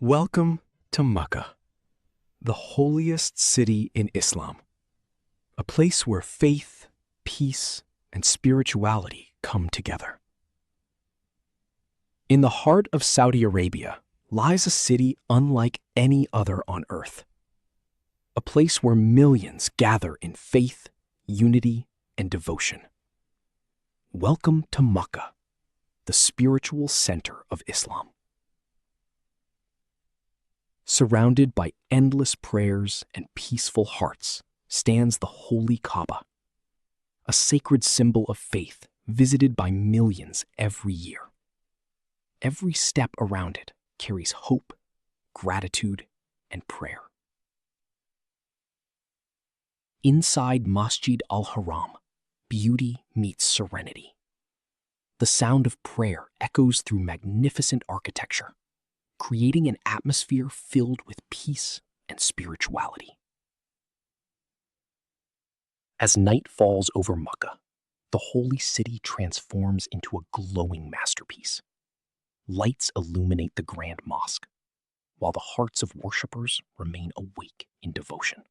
Welcome to Makkah, the holiest city in Islam, a place where faith, peace, and spirituality come together. In the heart of Saudi Arabia lies a city unlike any other on earth, a place where millions gather in faith, unity, and devotion. Welcome to Makkah, the spiritual center of Islam. Surrounded by endless prayers and peaceful hearts stands the Holy Kaaba, a sacred symbol of faith visited by millions every year. Every step around it carries hope, gratitude, and prayer. Inside Masjid al-Haram, beauty meets serenity. The sound of prayer echoes through magnificent architecture, creating an atmosphere filled with peace and spirituality. As night falls over Makkah, the holy city transforms into a glowing masterpiece. Lights illuminate the grand mosque, while the hearts of worshippers remain awake in devotion.